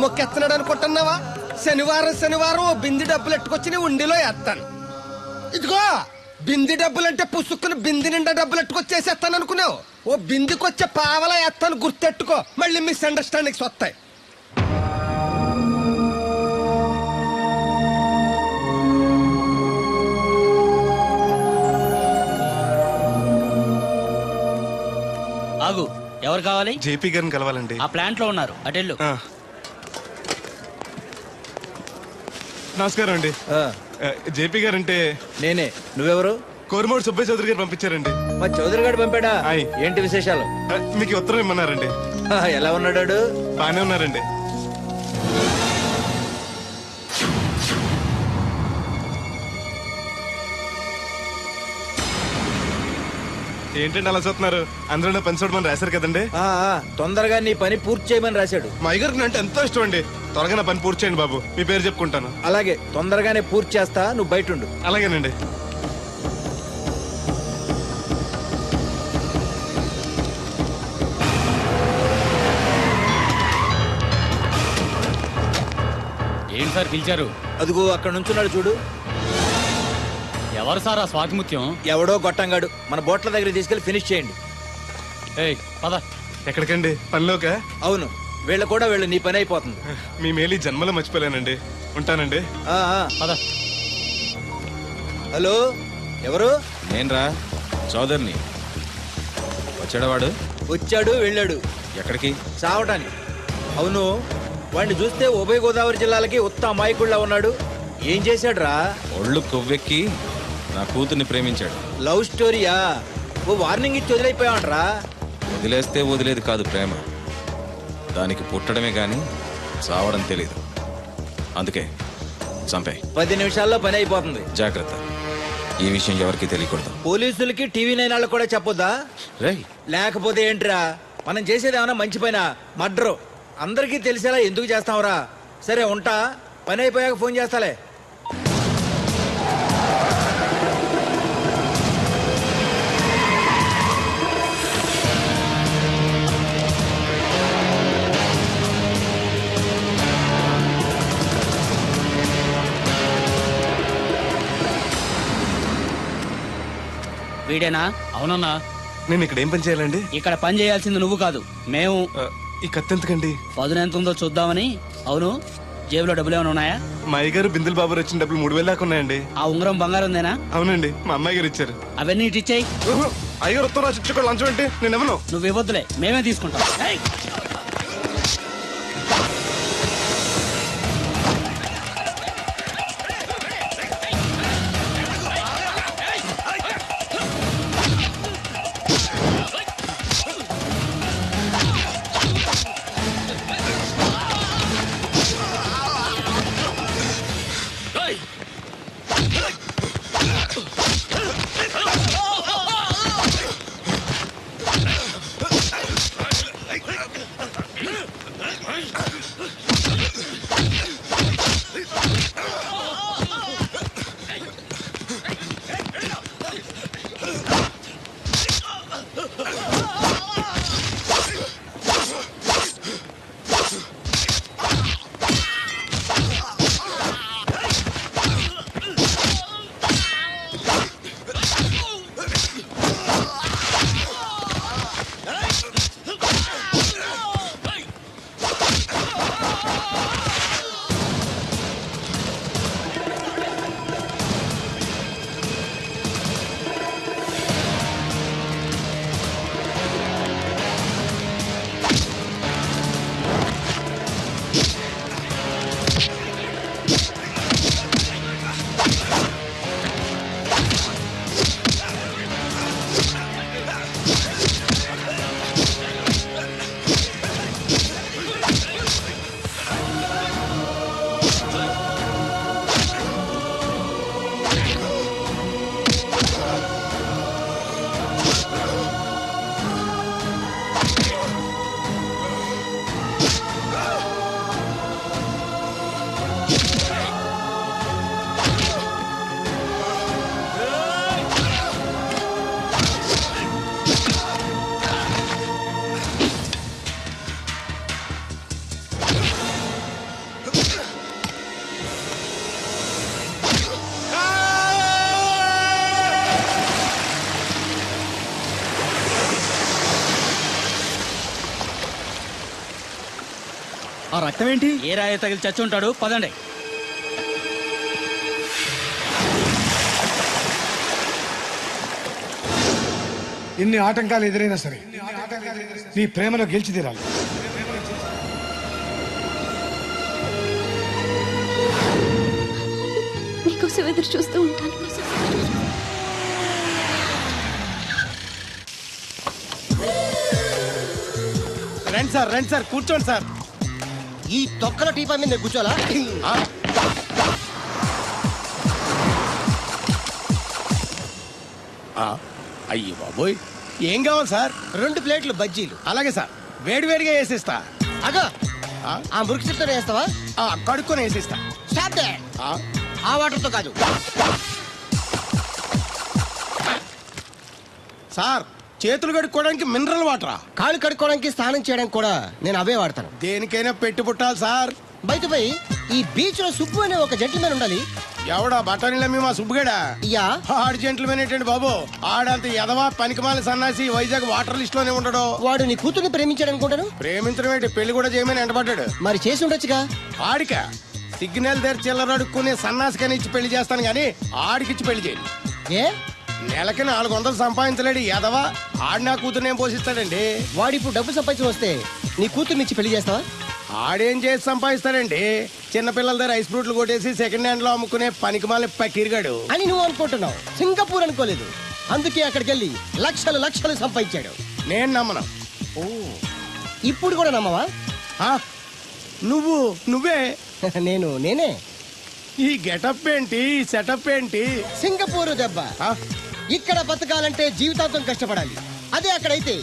మొక్కెత్తనాడు అనుకుంటున్నావా? శనివారం ఓ బింది డబ్బులు ఎట్టుకొచ్చి ఉండిలో వేస్తాను. ఇదిగో బింది డబ్బులంటే పుసుక్కుని బింది నిండా డబ్బులు ఎట్టుకొచ్చేసేస్తాను అనుకున్నావు. ఓ బిందికొచ్చే పావలా వేస్తాను, గుర్తెట్టుకో. మళ్ళీ మిస్అండర్స్టాండింగ్స్ వస్తాయి. ఆగు, ఎవరు కావాలి? జేపీ గారిని కలవాలండి. ఆ ప్లాంట్ లో ఉన్నారు, అటెళ్ళు. నమస్కారం అండి. జేపీ గారు అంటే నేనే. నువ్వెవరు? కోరమూడు సుబ్బయ్య చౌదరి గారు పంపించారండి. మా చౌదరి గారు పంపాడా? ఏంటి విశేషాలు? మీకు ఉత్తరం ఇమ్మన్నారండి. ఎలా ఉన్నాడు? బానే ఉన్నారండి. ఏంటండి అలా చూస్తున్నారు? అందరూ పని చూడమని రాశారు కదండి. తొందరగా నీ పని పూర్తి చేయమని రాశాడు. మా అయ్యగారికి అంటే ఎంతో ఇష్టం అండి. త్వరగా నా పని పూర్తి చేయండి బాబు. మీ పేరు చెప్పుకుంటాను. అలాగే, తొందరగానే పూర్తి చేస్తా, నువ్వు బయట ఉండు. అలాగేనండి. ఏంటి సార్ పిలిచారు? అదిగో అక్కడ నుంచున్నాడు చూడు. ఎవరు సార్ ఆ స్వాతిముత్యం? ఎవడో గొట్టంగాడు. మన బోట్ల దగ్గర తీసుకెళ్లి ఫినిష్ చేయండి. ఏయ్ పద. ఎక్కడికండి? పనిలోక? అవును, వీళ్ళ కూడా వీళ్ళు, నీ పని అయిపోతుంది. మీ మేలు జన్మలో మర్చిపోలేనండి. ఉంటానండి. పద. హలో, ఎవరు? నేనరా, చౌదరిని. వచ్చాడవాడు? వచ్చాడు, వెళ్ళాడు. ఎక్కడికి? చావటానికి. అవును, వాడిని చూస్తే ఉభయ గోదావరి జిల్లాలకి ఉత్త అమాయకుళ్ళ ఉన్నాడు. ఏం చేశాడు రా? ఒళ్ళు కొవ్వెక్కి నా కూతుర్ని ప్రేమించాడు. లవ్ స్టోరీయా? ఓ వార్నింగ్ ఇచ్చి వదిలేకపోయావంట్రా. వదిలేస్తే వదిలేది కాదు ప్రేమ. దానికి పుట్టడమే గాని చావడం తెలీదు. అందుకే చంపే. 10 నిమిషాల్లో పని అయిపోతుంది. జాగ్రత్త, ఈ విషయం ఎవరికి తెలియకూడదు. పోలీసులకి టీవీ 9 వాళ్ళకి కూడా చెప్పొద్దా? రేయ్, లేకపోతే ఏంట్రా, మనం చేసేది ఏమన్నా మంచి పైన మర్డరు. అందరికీ తెలిసేలా ఎందుకు చేస్తావురా? సరే ఉంటా, పని అయిపోయాక ఫోన్ చేస్తాలే. వీడేనా? అవునన్నా. నేను ఇక్కడ ఏం పని చేయాలండి? ఇక్కడ పని చేయాల్సింది నువ్వు కాదు, మేము. ఈ కత్తి ఎందుకండి? పదును ఎంత ఉందో చూద్దామని. అవును, జేబులో డబ్బులు ఏమైనా ఉన్నాయా? మా అయ్యగారు బిందులు బాబు వచ్చిన డబ్బులు 3000 దాకా ఉన్నాయండి. ఆ ఉంగరం బంగారం ఉందేనా? అవునండి, మా అమ్మాయి గారు ఇచ్చారు. అవన్నీ ఇటు ఇచ్చేయి. అయ్యగారు ఉత్తరం రాసి ఇచ్చుకోవాలి. లంచం ఏంటి? నేను ఇవ్వను. నువ్వు ఇవ్వద్దులే, మేమే తీసుకుంటాం. ఏయ్! ఆ రక్తం ఏంటి? ఏ రాయ తగిలి చచ్చి ఉంటాడు. పదండి. ఎన్ని ఆటంకాలు ఎదురైనా సరే నీ ప్రేమలో గెలిచి తీరాలి. నీకోసం ఎదురు చూస్తూ ఉంటాను. రండి సార్ కూర్చోండి సార్. ఈ తొక్కల టీపా మీద కూర్చోాలా? అయ్యి బాబోయ్, ఏం కావాలి సార్? 2 ప్లేట్లు బజ్జీలు. అలాగే సార్, వేడివేడిగా వేసిస్తా. అగో ఆ మురికి చెప్తాను వేస్తావా? కడుక్కొని వేసిస్తా. Stop they. ఆ వాటర్తో కాదు సార్, చేతులు కడుక్కోవడానికి మినరల్ వాటరా? కాళ్ళు కడుక్కోవడానికి స్నానం చేయడానికి కూడా నేను అవే వాడతాను. దేనికైనా పెట్టి పుట్టాలి సార్. బయట పోయి ఈ బీచ్ లో సుబ్బు అనే ఒక జెంటిల్మెన్ ఉండాలి. ఎవడా బఠానీలమ్మి మా సుబ్బుగడా? యా. ఆడు జెంట్లమేన్ ఏంటండి బాబు? ఆడంత ఎదవా పనికిమాల సన్నాసి వైజాగ్ వాటర్ లిస్ట్ లోనే ఉండడు. వాడు నీ కూతుర్ని ప్రేమించాడు అనుకుంటాను. ప్రేమించడం ఏంటి, పెళ్లి కూడా చేయమని ఎంటబడ్డాడు. మరి చేసి ఉండొచ్చుగా. ఆడిక సిగ్నల్ దగ్గర చిల్లర అడుక్కునే సన్నాసికని ఇచ్చి పెళ్లి చేస్తాను గానీ ఆడికిచ్చి పెళ్లి చేయండి. ఏ నెలకి 400 సంపాదించలేడు ఎదవా. ఆడి నా కూతురు ఏం పోషిస్తాడండి? వాడిప్పుడు డబ్బు సంపాదించి వస్తే నీ కూతుర్ని ఇచ్చి పెళ్లి చేస్తావా? ఆడేం చేసి సంపాదిస్తాడండి? చిన్నపిల్లల దగ్గర ఐస్ ఫ్రూట్లు కొట్టేసి సెకండ్ హ్యాండ్ లో అమ్ముకునే పనికిమాల పకీర్గాడు అని నువ్వు అనుకుంటున్నావు. సింగపూర్ అనుకోలేదు. అందుకే అక్కడికి వెళ్ళి లక్షలు లక్షలు సంపాదించాడు. నేను నమ్మను. ఇప్పుడు కూడా నమ్మవా? ఆ? నువ్వే నేనే. ఈ గెటప్ ఏంటి, ఈ సెటప్ ఏంటి? సింగపూర్ దెబ్బ. ఆ? ఇక్కడ బతకాలంటే జీవితాంతం కష్టపడాలి. అదే అక్కడైతే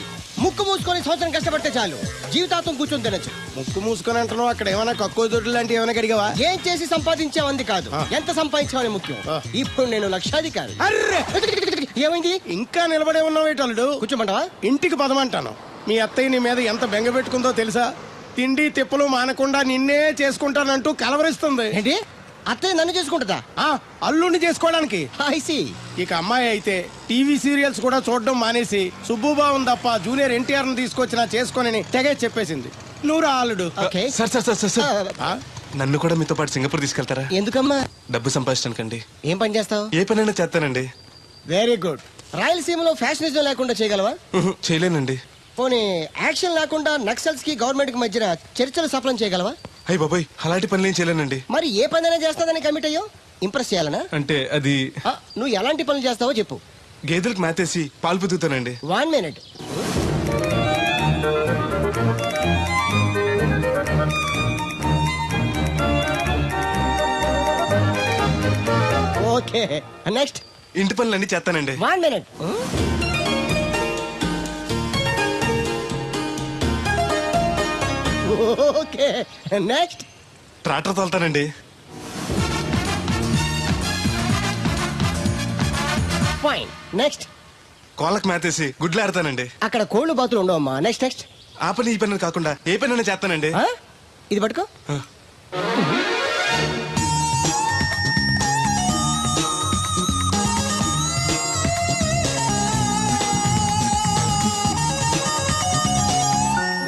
ముక్కు మూసుకొని సంవత్సరం కష్టపడితే చాలు, జీవితాంతం కూర్చొని తినచ్చు. ముక్కు మూసుకొని అంటున్నావు, అక్కడ ఏమైనా కక్కువ దొడ్లు లాంటి ఏమైనా అడిగావా? ఏం చేసి సంపాదించావంది కాదు, ఎంత సంపాదించావని ముఖ్యం. ఇప్పుడు నేను లక్షాధికారి. అర్రే, ఏమైంది? ఇంకా నిలబడే ఉన్నావు ఏటల్లుడు? కూర్చోమంటావా? ఇంటికి పదమంటాను. మీ అత్తయ్య నీ మీద ఎంత బెంగ పెట్టుకుందో తెలుసా? తిండి తిప్పలు మానకుండా నిన్నే చేసుకుంటానంటూ కలవరిస్తుంది. ఏంటి? అత్తయ్య నన్ను చేసుకుంటుందా? అల్లుడిని చేసుకోవడానికి. I see. ఇక అమ్మాయి అయితే టీవీ సీరియల్స్ కూడా చూడడం మానేసి సుబ్బుబాబుని తప్ప జూనియర్ ఎన్టీఆర్ ని తీసుకొచ్చినా చేసుకోనని తెగే చెప్పేసింది. నువ్వు రా అల్లుడు. Okay. సార్ ఆ? నన్ను కూడా మీతో పాటు సింగపూర్ తీసుకెళ్తారా? ఎందుకమ్మా? డబ్బు సంపాదించడానికండి. ఏం పని చేస్తావు? ఏ పనైనా చేస్తానండి. Very good. రాయలసీమలో ఫ్యాషనిజం లేకుండా చేయగలవా? చేయలేనండి. పోనీ యాక్షన్ లేకుండా నక్సల్స్ కి గవర్నమెంట్ కి మధ్యన చర్చలు సఫలం చేయగలవా? అయ్యి బాబాయ్, అలాంటి పనులు ఏం చేయలేనండి. మరి ఏ పనైనా చేస్తాదని కమిట్ అయ్యో? ఇంప్రెస్ చేయాలనా? అంటే అది నువ్వు ఎలాంటి పనులు చేస్తావో చెప్పు. గేదెలకు మేతేసి పాలు పుతుతానండి. 1 minute. Okay, next. ఇంటి పనులన్నీ చేస్తానండి. 1 minute. Okay, next. ట్రాక్టర్ తోలుతానండి. Fine, next. కోళ్ళకు మేతేసి గుడ్లు ఆడతానండి. అక్కడ కోళ్ళు బాతులు ఉండవమ్మా. Next next. ఆ పని ఈ పని కాకుండా ఏ పనైనా చేస్తానండి. ఇది పట్టుకో.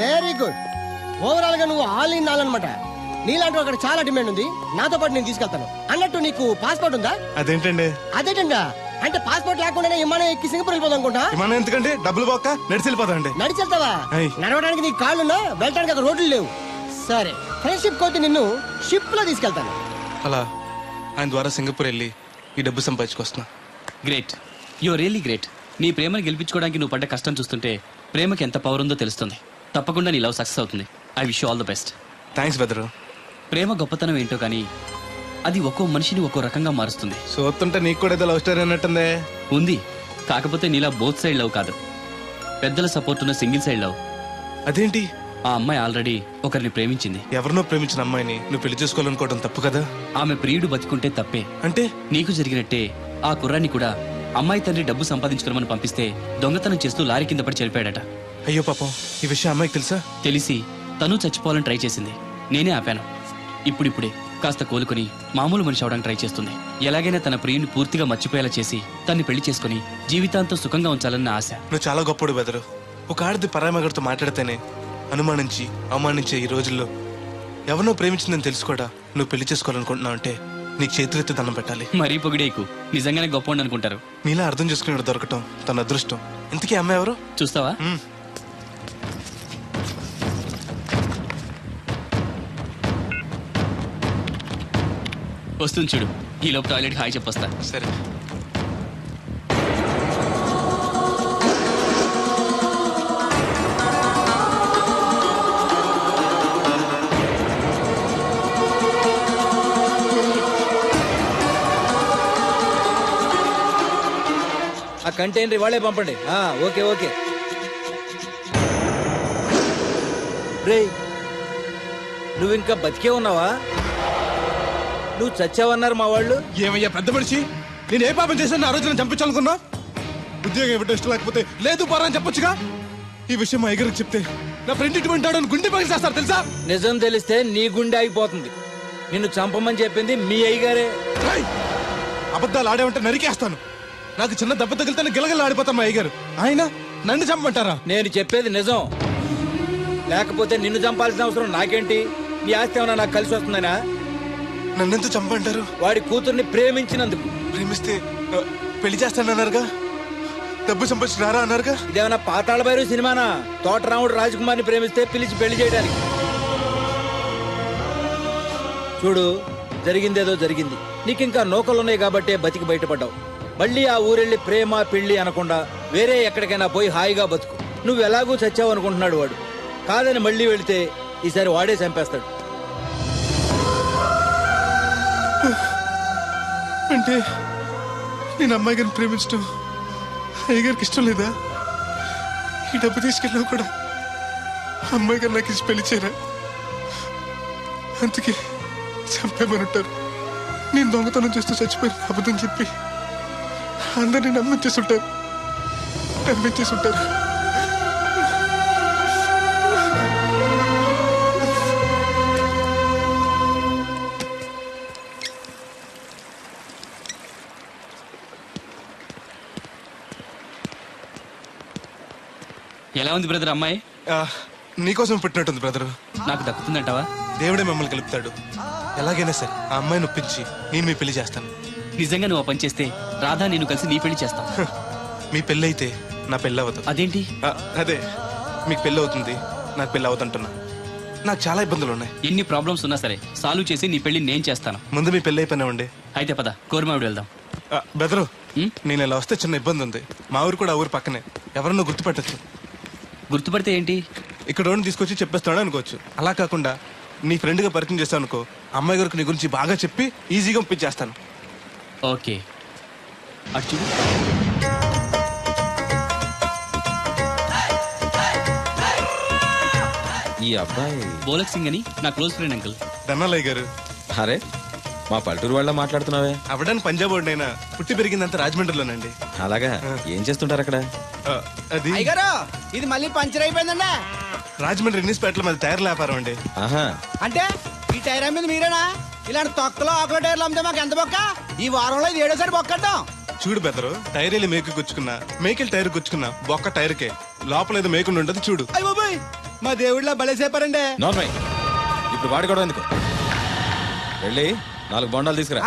Very good. ఓవరాల్ గా నువ్వు ఆల్ ఇన్ ఆల్ అనమాట. నీలాంటి అక్కడ చాలా డిమాండ్ ఉంది. నాతో పాటు నేను తీసుకెళ్తాను. అన్నట్టు నీకు పాస్పోర్ట్ ఉందా? అదేంటండి? అదేటంగా అంటే పాస్పోర్ట్ లేకుండానే విమానం ఎక్కి సింగపూర్ వెళ్ళిపోదాం అనుకుంటా. విమానం ఎందుకంటే డబ్బులు పోక నడిచి వెళ్ళిపోతాండి. నడిచి వెళ్తావా? అయ్. నడవడానికి నీకు కాళ్ళున్నా, వెళ్ళడానికి అక్కడ రోడ్లు లేవు. సరే, ఫ్రెండ్షిప్ కోతి నిన్ను షిప్ లో తీసుకెళ్తాను. అలా ఆయన ద్వారా సింగపూర్ వెళ్ళి ఈ డబ్బు సంపాదించుకొస్తున్నా. Great, your really great. నీ ప్రేమను గెలిపించుకోవడానికి నువ్వు పడ్డ కష్టం చూస్తుంటే ప్రేమకి ఎంత పవర్ ఉందో తెలుస్తుంది. తప్పకుండా నీ లవ్ సక్సెస్ అవుతుంది. I wish you all the best. Thanks brother. ప్రేమ గొప్పతనం ఏంటో కానీ అది ఒక్కో మనిషిని ఒక్కో రకంగా మారుస్తుంది. చూస్తుంటే నీకు కూడా ఏదో లవ్ స్టోరీ అన్నట్టుందే. ఉంది, కాకపోతే నీలా బోత్ సైడ్ లవ్ కాదు, పెద్దల సపోర్ట్ ఉన్న సింగిల్ సైడ్ లవ్. అదేంటి? ఆ అమ్మాయి ఆల్రెడీ ఒకరిని ప్రేమించింది. ఎవరినో ప్రేమించిన అమ్మాయిని నువ్వు పెళ్లి చేసుకోవాలనుకోవడం తప్పు కదా? ఆమె ప్రియుడు బతికుంటే తప్పే. అంటే నీకు జరిగినట్టే ఆ కుర్రాన్ని కూడా అమ్మాయి తండ్రి డబ్బు సంపాదించుకోమని పంపిస్తే దొంగతనం చేస్తూ లారీ కింద పడి చనిపోయాడట. అయ్యో పాపం, ఈ విషయం అమ్మాయికి తెలుసా? తెలిసి తను చచ్చిపోవాలని ట్రై చేసింది. నేనే ఆపాను. ఇప్పుడిప్పుడే కాస్త కోలుకొని మామూలు మనిషి అవడానికి ట్రై చేస్తుంది. ఎలాగైనా తన ప్రియుని పూర్తిగా మర్చిపోయేలా చేసి తన్ని పెళ్లి చేసుకుని జీవితాంతం సుఖంగా ఉంచాలన్న ఆశ. నువ్వు చాలా గొప్పడు బెదరు. ఒక ఆడది పరామగడితో మాట్లాడితేనే అనుమానించి అవమానించే ఈ రోజుల్లో ఎవరినో ప్రేమించిందని తెలుసు కూడా నువ్వు పెళ్లి చేసుకోవాలనుకుంటున్నావు అంటే నీకు చేతులెత్తి దండం పెట్టాలి. మరీ పొగిడేకు, నిజంగానే గొప్ప అనుకుంటారు. నీలా అర్థం చేసుకునేవాడు దొరకటం తన అదృష్టం. ఇంతకీ అమ్మాయి ఎవరు? చూస్తావా? వస్తుంది చూడు. ఈ లోపు టాయిలెట్ హాయ్ చెప్పొస్తా. సరే. ఆ కంటైనర్ వాళ్ళే పంపండి. Okay okay. రే, నువ్వు ఇంకా బతికే ఉన్నావా? నువ్వు చచ్చావన్నారు మా వాళ్ళు. ఏమయ్యా పెద్ద మనిషి, నేను ఏ పాపం చేశాను? ఆ రోజు నేను చంపించాలనుకున్నా. ఉద్యోగం ఇవ్వడం ఇష్టం లేకపోతే లేదు పోరా అని చెప్పొచ్చుగా. ఈ విషయం మా అయ్యగారికి చెప్తే నా ఫ్రెండ్ ఇటువంటి వాడు గుండె పగిలి చేస్తారు తెలుసా? నిజం తెలిస్తే నీ గుండె ఆగిపోతుంది. నిన్ను చంపమని చెప్పింది మీ అయ్యగారే. అబద్ధాలు ఆడేమంటే నరికేస్తాను. నాకు చిన్న దెబ్బ తగిలితే గిలగల ఆడిపోతాను మా అయ్యగారు. ఆయన నన్ను చంపమంటారా? నేను చెప్పేది నిజం. లేకపోతే నిన్ను చంపాల్సిన అవసరం నాకేంటి? నీ ఆస్తి ఏమన్నా నాకు కలిసి వస్తుందనా? నన్నెంత చంపంటారు? వాడి కూతుర్ని ప్రేమించినందుకు. ప్రేమిస్తే పెళ్లి చేస్తానన్నారుగా, డబ్బు సంపాదించి రారా అన్నారుగా. ఇదేమన్నా పాతాళ భైరవ సినిమానా? తోటరాముడు రాజకుమార్ని ప్రేమిస్తే పిలిచి పెళ్లి చేయడానికి. చూడు, జరిగిందేదో జరిగింది. నీకింకా నౌకలున్నాయి కాబట్టే బతికి బయటపడ్డావు. మళ్ళీ ఆ ఊరెళ్ళి ప్రేమ పెళ్లి అనకుండా వేరే ఎక్కడికైనా పోయి హాయిగా బతుకు. నువ్వు ఎలాగూ చచ్చావు అనుకుంటున్నాడు వాడు. కాదని మళ్ళీ వెళితే ఈసారి వాడే చంపేస్తాడు. అంటే నేను అమ్మాయి గారిని ప్రేమించడం అయ్యగారికి ఇష్టం లేదా? ఈ డబ్బు తీసుకెళ్ళినా కూడా అమ్మాయి గారు నాకు ఇచ్చి పెళ్లి చేయరా? అందుకే చంపేమనుంటారు. నేను దొంగతనం చేస్తూ చచ్చిపోయిన అబద్ధం చెప్పి అందరినీ నమ్మించేస్తుంటారు. ఎలా ఉంది బ్రదర్ అమ్మాయి? నీకోసం పెట్టినట్టుంది బ్రదరు. నాకు దక్కుతుందంటావా? దేవుడే మిమ్మల్ని కలుపుతాడు. ఎలాగైనా సరే ఆ అమ్మాయిని ఒప్పించి నేను మీ పెళ్లి చేస్తాను. నిజంగా నువ్వు ఆ పని చేస్తే రాధా నేను కలిసి నీ పెళ్లి చేస్తాం. మీ పెళ్ళి అయితే నా పెళ్ళి అవ్వదు. అదేంటి? అదే, మీకు పెళ్ళి అవుతుంది, నాకు పెళ్ళి అవుతుంటున్నా. నాకు చాలా ఇబ్బందులు ఉన్నాయి. ఎన్ని ప్రాబ్లమ్స్ ఉన్నా సరే సాల్వ్ చేసి నీ పెళ్లి నేను చేస్తాను. ముందు మీ పెళ్ళి అయిపోయినా ఉండే. అయితే పద కోరమావిడి వెళ్దాం. బెదరు, నేను ఇలా వస్తే చిన్న ఇబ్బంది ఉంది. మా ఊరు కూడా ఆ ఊరు పక్కనే, ఎవరన్నా గుర్తుపట్టచ్చు. గుర్తుపడితే ఏంటి? ఇక్కడ ఓన్ తీసుకొచ్చి చెప్పేస్తాడు అనుకోవచ్చు. అలా కాకుండా నీ ఫ్రెండ్గా పరిచయం చేస్తాను అనుకో, అమ్మాయి గారికి నీ గురించి బాగా చెప్పి ఈజీగా పంపించేస్తాను. ఓకే, అటు చూడు. ఈ అబ్బాయి బోలక్ సింగ్ అని నా క్లోజ్ ఫ్రెండ్ అంకుల్. ధనాలయ్య గారు. అరే, మా పల్లెటూరు వాళ్ళ మాట్లాడుతున్నావే? అవడానికి పంజాబ్ వాడినైనా పుట్టి పెరిగిందంతా రాజమండ్రిలోనండి. అలాగా? ఏం చేస్తుంటారు అక్కడ? అది అయ్యగారు, ఇది మళ్ళీ పంచర్ అయిపోయిందండి. రాజమండ్రి ఇన్నిస్పేటలో మాది టైర్ల వ్యాపారం అండి. ఆహా, అంటే ఈ టైర్ మీద మీరేనా? ఇలాంటి తొక్కలో ఆకుల టైర్లు అమ్మితే మాకు ఎంత బొక్క? ఈ వారంలో ఇది 7వ సారి బొక్కడ్డాం. చూడు బెదరు, టైర్ వెళ్ళి మేకు గుచ్చుకున్నా, మేకెళ్ళి టైర్ గుచ్చుకున్నా, బొక్క టైర్కే, లోపల ఏదో మేకుండా ఉండదు చూడు. అయ్య బాబాయ్, మా దేవుడిలా బలేసేపారండి. నార్మల్. ఇప్పుడు వాడుకోవడం ఎందుకు? వెళ్ళి 4 బొండాలు తీసుకురా.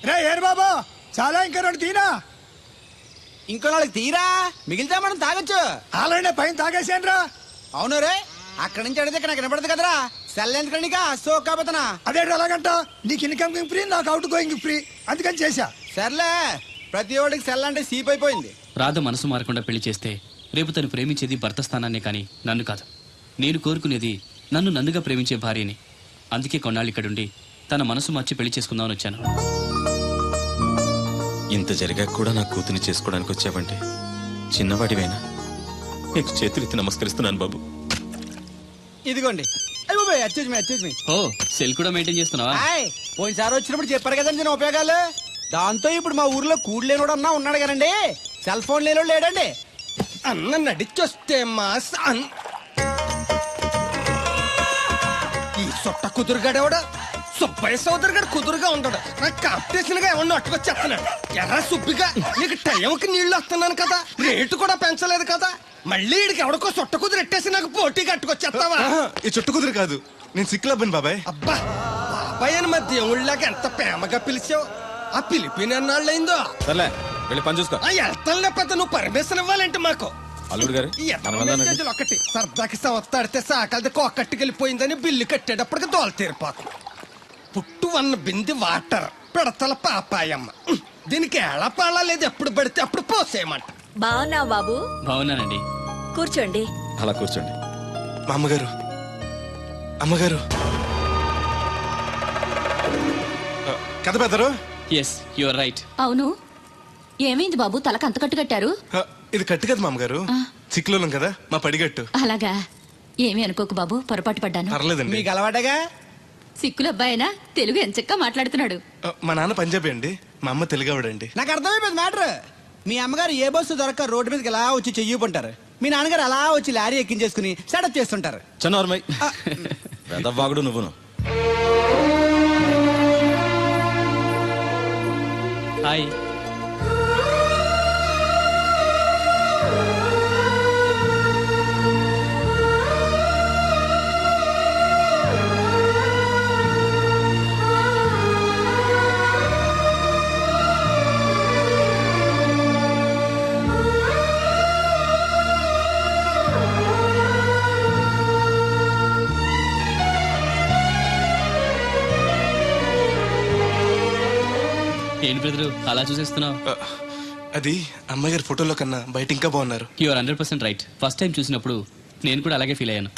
రే ఏరు బాబా, చాలా ఇంకా 2 తీనా. ఇంకో 4 తీరా, మిగిలితే మనం తాగొచ్చు. ఆల్రెడీ పైన తాగేసాను రా. అవును రే, అక్కడి నుంచి అడిగితే ఇక్కడ వినపడదు కదరా. సెల్ ఎందుకండి సో కాబోతున్నా. అదే అలాగంట, నీకు ఇన్కమ్ ఫ్రీ, నాకు అవుట్ గోయింగ్ ఫ్రీ, అందుకని చేశా. సర్లే, ప్రతి ఒడికి సెల్ అంటే సీప్ అయిపోయింది. రాధ మనసు మారకుండా పెళ్లి చేస్తే రేపు తను ప్రేమించేది భర్త స్థానాన్నే కానీ నన్ను కాదు. నేను కోరుకునేది నన్ను నన్నుగా ప్రేమించే భార్యని. అందుకే కొన్నాళ్ళు ఇక్కడుండి తన మనసు మార్చి పెళ్లి చేసుకుందామని వచ్చాను. ఇంత జరిగాక కూడా నా కూతుని చేసుకోవడానికి వచ్చావంటే చిన్నవాడివేనా? నీకు చేతులెత్తి నమస్కరిస్తున్నాను బాబు. ఇదిగోండి. అచ్చేజ్ మీ. ఓ, సెల్ కూడా మెయింటైన్ చేస్తున్నావా? పోయినసారి వచ్చినప్పుడు చెప్పారు కదండి నేను ఉపయోగాలు. దాంతో ఇప్పుడు మా ఊర్లో కూడు లేనోడు అన్నా ఉన్నాడు కదండి, సెల్ ఫోన్ లేనోడు లేడండి. అన్న నడిచొస్తే మాస్ ఈ సొట్ట కుదురుగాడేవాడు సుబ్బయ్య సోదరు గారు కుదురుగా ఉంటాడు. నాకు కాంపిటీషన్ గా ఏమన్నా అట్టుకొచ్చేస్తున్నాడు. ఎర్ర సుబ్బిగా నీకు టైంకి నీళ్లు వస్తున్నాను కదా, రేటు కూడా పెంచలేదు కదా, మళ్ళీ ఇడికి ఎవడికో సొట్ట కుదిరెట్టేసి నాకు పోటీ కట్టుకొచ్చేస్తావా? ఆహా, ఈ చుట్టు కుదురు కాదు, నేను సిక్కులబ్బను బాబాయ్. అబ్బా బాబాయ్ అని మా దేవుళ్ళకి ఎంత ప్రేమగా పిలిచావు. ఆ పిలిపిన ఎన్నాళ్ళైందో. సర్లే వెళ్ళి పని చూసుకో. ఆ వెళ్తాను పెద్ద నువ్వు పర్మిషన్ ఇవ్వాలంటే మాకు. అల్లుడు గారు ఈ ఎదవ మెసేజ్లు ఒకటి సరదాకి సంస్థాడితే సాకలది కొక్కట్టుకెళ్ళిపోయిందని బిల్లు కట్టేటప్పటికి దోల తీరిపోతుంది. పుట్టు వన్న బింది వాటర్ పిడతల పాపాయమ్మ. దీనికి ఏళ పాళ లేదు, ఎప్పుడు పడితే అప్పుడు పోసేయమంట. బాగున్నావు బాబు? బాగున్నానండి. కూర్చోండి. అలా కూర్చోండి. మా అమ్మగారు, అమ్మగారు కథ పెద్దరు. Yes you are right. అవును, ఏమైంది బాబు తలకు అంత కట్టు కట్టారు? ఇది కట్టు కదా మా అమ్మగారు, చిక్కులోలం కదా మా పడిగట్టు. అలాగా, ఏమీ అనుకోకు బాబు, పొరపాటు పడ్డాను. పర్లేదండి. మీకు అలవాటగా. సిక్కుల అబ్బాయినా తెలుగు ఎంచక్కా మాట్లాడుతున్నాడు. మా నాన్న పంజాబీ అండి, మా అమ్మ తెలుగావిడండి. నాకు అర్థమైపోయింది మ్యాటర్. మీ అమ్మగారు ఏ బస్సు దొరక్క రోడ్డు మీదకి ఎలా వచ్చి చెయ్యిపుంటారు, మీ నాన్నగారు అలా వచ్చి లారీ ఎక్కించేసుకుని సెటప్ చేస్తుంటారు. చన్నోర్మై పెద్దవాగుడు నువ్వును. హాయ్. ఏంటి బ్రదరు అలా చూసేస్తున్నావు? అది అమ్మగారి ఫోటోలో కన్నా బయట ఇంకా బాగున్నారు. You are 100% right. First time చూసినప్పుడు నేను కూడా అలాగే ఫీల్ అయ్యాను.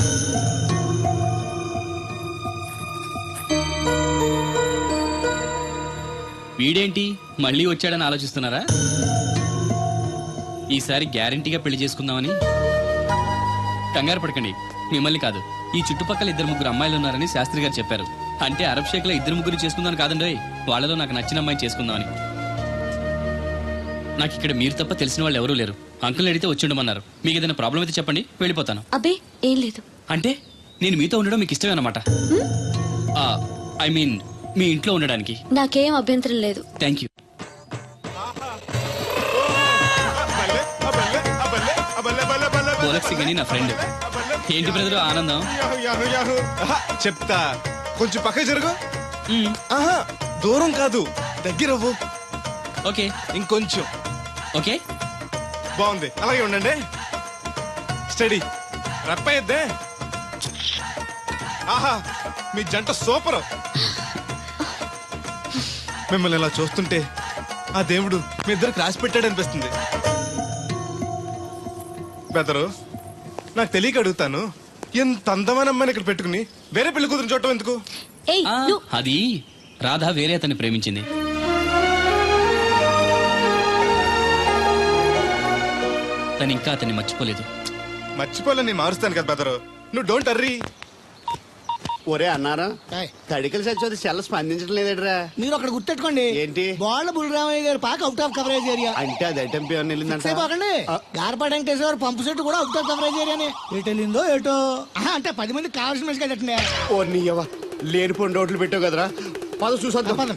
వీడేంటి మళ్ళీ వచ్చాడని ఆలోచిస్తున్నారా? ఈసారి గ్యారంటీగా పెళ్లి చేసుకుందామని. కంగారు పడకండి, మిమ్మల్ని కాదు, ఈ చుట్టుపక్కల 2-3 అమ్మాయిలు ఉన్నారని శాస్త్రి గారు చెప్పారు. అంటే అరబ్ షేక్ లో 2-3 చేసుకుందామని కాదండి, వాళ్ళలో నాకు నచ్చిన అమ్మాయిని చేసుకుందామని. నాకు ఇక్కడ మీరు తప్ప తెలిసిన వాళ్ళు ఎవరూ లేరు. అంకుల్ని అడిగితే వచ్చి ఉండమన్నారు. మీకు ఏదైనా ప్రాబ్లం అయితే చెప్పండి, వెళ్ళిపోతాను. అబ్బే ఏం లేదు. అంటే నేను మీతో ఉండడం మీకు ఇష్టమే అన్నమాట? ఐ మీన్ మీ ఇంట్లో ఉండడానికి. నాకేం అభ్యంతరం లేదు. Thank you. పోలక్ సింగ్ అని నా ఫ్రెండ్. ఏంటి బ్రదర్ ఆనందం? చెప్తా, కొంచెం పక్క జరుగు. ఆహా, దూరం కాదు, దగ్గర అవ్వు. ఓకే ఇంకొంచెం. ఓకే బాగుంది, అలాగే ఉండండి. స్టడీ రప్పయ్యద్దే. ఆహా, మీ జంట సూపర్. మిమ్మల్ని ఇలా చూస్తుంటే ఆ దేవుడు మీ ఇద్దరికి రాసి పెట్టాడు అనిపిస్తుంది. బెదరు, నాకు తెలియక అడుగుతాను, ఎంత అందమైన అమ్మాయిని ఇక్కడ పెట్టుకుని వేరే పెళ్లి కూతురు చూడటం ఎందుకు? ఏయ్ నువ్వు అది రాధ వేరే అతన్ని ప్రేమించింది. తను ఇంకా అతన్ని మర్చిపోలేదు. మర్చిపోలే, నేను మారుస్తాను కదా బెదరు, నువ్వు డోంట్ అర్రీ. ఒరే అన్నారా, తడికలు సచ్చి సెల్ స్పందించడం లేదట్రా. మీరు అక్కడ గుర్తెట్టుకోండి, ఏంటి బాళ్ళ బుల్రామయ్య గారు పాక అవుట్ ఆఫ్ కవరేజ్ ఏరియా అంటే అది ఐటమ్ పేరు వెళ్ళిందంట. అయిపోకండి. గార్పాటి వెంకటేశ్వర పంపు సెట్ కూడా అవుట్ ఆఫ్ కవరేజ్ ఏరియానే. ఎటు వెళ్ళిందో ఏటో. అంటే 10 మంది కావాల్సిన మనిషి కదండి. ఓ నీయవా, లేనిపోయిన రోడ్లు పెట్టావు కదరా. పద చూసొద్దాం.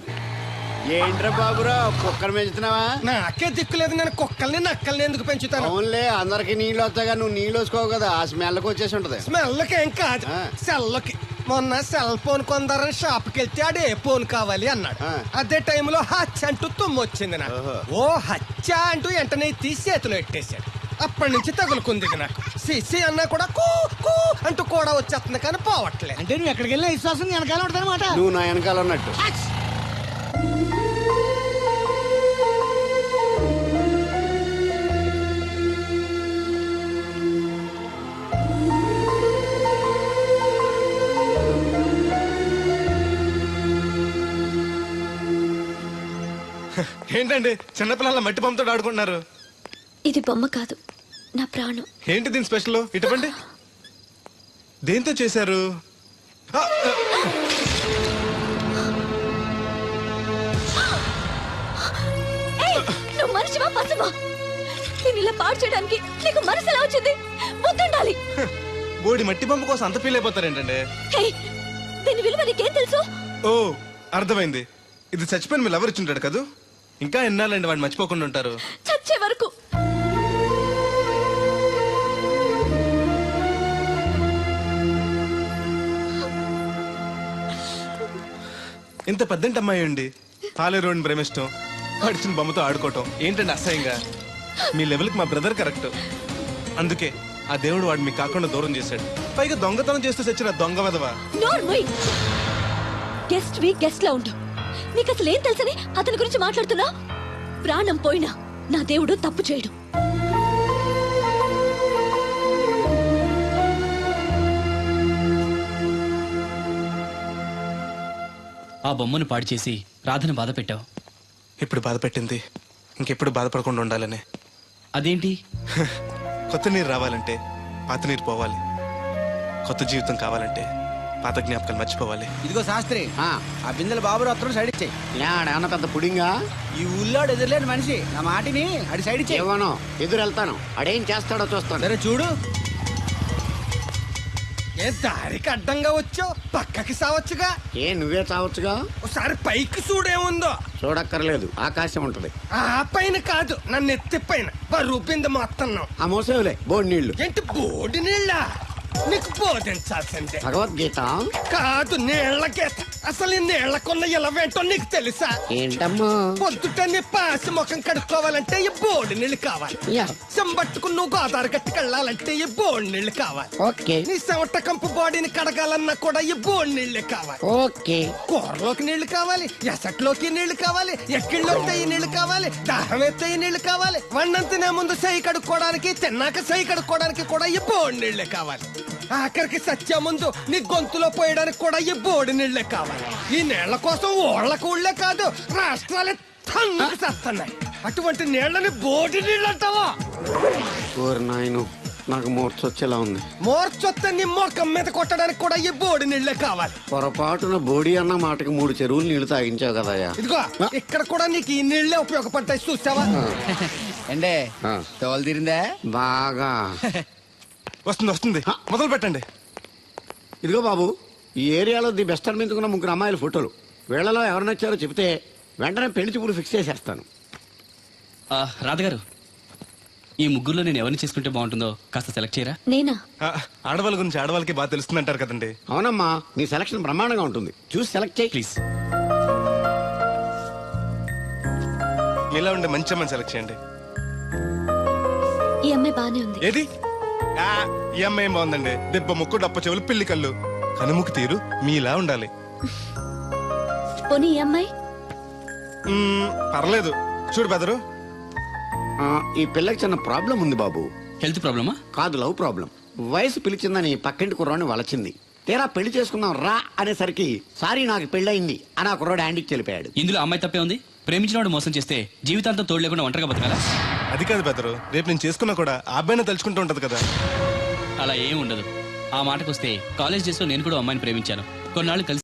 ఏంట్రా బాబురా, కుక్కర్ పెంచుతున్నావా? నాకే దిక్కులేదు, నేను కుక్కల్ని నక్కల్ని ఎందుకు పెంచుతాను? అవునులే, అందరికి నీళ్ళు వస్తాగా, నువ్వు నీళ్ళు వేసుకోవు కదా, ఆ స్మెల్కి వచ్చేసి ఉంటది. స్మెల్కి ఏం కాదు, సెల్కి. మొన్న సెల్ ఫోన్ కొందరని షాప్కి వెళ్తే ఆడు ఏ ఫోన్ కావాలి అన్నాడు. అదే టైంలో హచ్చ అంటూ తుమ్మొచ్చింది నాకు. ఓ హచ్చ అంటూ వెంటనే తీసి చేతిలో ఎట్టేశాడు. అప్పటి నుంచి తగులుకుంది నాకు. సిసి అన్నా కూడా కూ కూ అంటూ కూడా వచ్చేస్తుంది కానీ పోవట్లేదు. అంటే నువ్వు ఎక్కడికి వెళ్ళినా విశ్వాసం వెనకాల ఉంటుంది అనమాట. నువ్వు నా వెనకాల ఉన్నట్టు. ఏంటండి చిన్నపిల్లల మట్టి బొమ్మతో ఆడుకుంటున్నారు? ఇది బొమ్మ కాదు, నా ప్రాణం. ఏంటి దీని స్పెషల్? ఇటువంటి దేంతో చేశారు? నువ్వు మనిషివా పశువా? నేను ఇలా పాడు చేయడానికి నీకు మనసు ఎలా వచ్చింది? బుద్ధుండాలి. బోడి మట్టి బొమ్మ కోసం అంత ఫీల్ అయిపోతారేంటండి? దీని విలువ నీకేం తెలుసు? ఓ అర్థమైంది, ఇది చచ్చిపోయిన మీ లవర్ ఇచ్చుంటాడు కదా. ఇంకా ఎన్నాలండి వాడిని మర్చిపోకుండా ఉంటారు? చచ్చే వరకు. ఇంత పెద్దంటి అమ్మాయి అండి పాలేరోని ప్రేమిష్టం అడిచిన బొమ్మతో ఆడుకోవటం ఏంటండి అసహ్యంగా? మీ లెవెల్కి మా బ్రదర్ కరెక్ట్. అందుకే ఆ దేవుడు వాడు మీకు కాకుండా దూరం చేశాడు. పైగా దొంగతనం చేస్తూ చచ్చిన దొంగ వెధవా. గెస్ట్ వి గెస్ట్ లా ఉండు. నీకు అసలు ఏం తెలుసని అతని గురించి మాట్లాడుతున్నా? ప్రాణం పోయినా నా దేవుడు తప్పు చేయడు. ఆ బొమ్మను పాడు చేసి రాధను బాధ పెట్టావు. ఇప్పుడు బాధ పెట్టింది ఇంకెప్పుడు బాధపడకుండా ఉండాలని. అదేంటి? కొత్త నీరు రావాలంటే పాత నీరు పోవాలి. కొత్త జీవితం కావాలంటే పాత జ్ఞాపకాలు మర్చిపోవాలి. ఇదిగో శాస్త్రి, ఆ బిందెల బాబు అత్తరు సైడ్ ఇచ్చాయి. ఏమన్నా పెద్ద పుడింగా? ఈ ఊళ్ళో ఎదురులేని మనిషి నా మాటిని అడి సైడ్ ఇచ్చాయి. ఏమనో ఎదురు వెళ్తాను, అడేం చేస్తాడో చూస్తాను. సరే చూడు. ఏ దారికి అడ్డంగా వచ్చావు? పక్కకి సావచ్చుగా. ఏ నువ్వే చావచ్చుగా. ఒకసారి పైకి చూడేముందో. చూడక్కర్లేదు, ఆకాశం ఉంటది. ఆ పైన కాదు, నన్ను ఎత్తి పైన రూపింది మొత్తం. ఆ మోసేవులే బోడి నీళ్లు. ఏంటి బోడి నీళ్ళ? నీకు బోధించాల్సిందే. భగవద్గీత కాదు, నీళ్ల గీత. అసలు ఈ నీళ్లకున్న ఇలవేంటో నీకు తెలుసా? ఏంటమ్మా? పొద్దుట నీ పాసి ముఖం కడుక్కోవాలంటే ఈ బోడి నీళ్ళు కావాలి. యా. చెంబట్టుకుని నువ్వు గోదావరి గట్టుకు వెళ్ళాలంటే ఈ బోడి నీళ్ళు కావాలి. ఓకే నీ చెమట కంపు బాడీని కడగాలన్నా కూడా ఈ బోడి నీళ్ళే కావాలి. ఓకే. కూరలోకి నీళ్లు కావాలి, ఎసట్లోకి నీళ్లు కావాలి, ఎక్కిళ్ళలోకి నీళ్లు కావాలి, దాహం ఎత్తే నీళ్లు కావాలి. వండం తినే ముందు సై కడుక్కోవడానికి, తిన్నాక సై కడుక్కోవడానికి కూడా ఈ బోడి నీళ్లే కావాలి. ఆఖరికి సత్య ముందు నీ గొంతులో పోయడానికి కూడా ఈ బోడి నీళ్లే కావాలి. ఈ నీళ్ల కోసం ఓళ్లకు ఊళ్ళే కాదు, రాష్ట్రాలే తన్నుకు చేస్తున్నాయి. అటువంటి నీళ్లని బోడి నీళ్ళు అంటావా? ఓరి నాయను, నాకు మూర్చొచ్చేలా ఉంది. మోర్చొత్త నీ మొఖం మీద కొట్టడానికి కూడా ఈ బోడి నీళ్లే కావాలి. పొరపాటున బోడి అన్న మాటకి 3 చెరువులు నీళ్లు తాగించావు కదయ్యా. ఇదిగో ఇక్కడ కూడా నీకు ఈ నీళ్లే ఉపయోగపడతాయి, చూసావా? ఏండే తోలు తీరిందా? బాగా వస్తుంది వస్తుంది, మొదలు పెట్టండి. ఇదిగో బాబు, ఈ ఏరియాలో ది బెస్ట్ అనిపించుకున్న 3 అమ్మాయిల ఫోటోలు. వీళ్ళలో ఎవరు నచ్చారో చెప్తే వెంటనే పెళ్లి చూపులు ఫిక్స్ చేసేస్తాను. రాధగారు, ఈ ముగ్గురులో నేను ఎవరిని చేసుకుంటే బాగుంటుందో కాస్త సెలెక్ట్ చేయరా? నేనా? ఆడవాళ్ళ గురించి ఆడవాళ్ళకి బాగా తెలుస్తుంది అంటారు కదండి. అవునమ్మా, నీ సెలక్షన్ బ్రహ్మాండంగా ఉంటుంది. చూసి సెలెక్ట్ చేయి ప్లీజ్. ఇలా ఉండే మంచి అమ్మని సెలెక్ట్ చేయండి. ఈ అమ్మాయి బానే ఉంది. ఏది? ఈ అమ్మాయి ఏం బాగుందండి? దెబ్బ ముక్కు, డప్ప చెవులు, పిల్లి కళ్ళు, కనుముక్కు తీరు మీలా ఉండాలి. పోనీ ఈ అమ్మాయి? పర్లేదు. చూడు బెదరు, ఈ పిల్లకి చిన్న ప్రాబ్లం ఉంది బాబు. హెల్త్ ప్రాబ్లమా? కాదు, లవ్ ప్రాబ్లం. వయసు పిలిచిందని పక్కింటి కుర్రాన్ని వలచింది. తీరా పెళ్లి చేసుకుందాం రా అనేసరికి సారీ నాకు పెళ్ళయింది అని ఆ కుర్రాడు హ్యాండ్కి చెలిపాడు. ఇందులో అమ్మాయి తప్పే ఉంది. ప్రేమించినవాడు మోసం చేస్తే జీవితాంతం తోడు లేకుండా ఒంటరిగా బతకాలా? అది కాదు బెదరు, రేపు నేను చేసుకున్నా కూడా ఆ అబ్బాయిని తలుచుకుంటూ ఉంటది కదా. అలా ఏం ఉండదు. ఆ మాటకొస్తే కాలేజ్ డేస్ లో నేను కూడా అమ్మాయిని ప్రేమించాను. కొన్నాళ్ళు కలిసి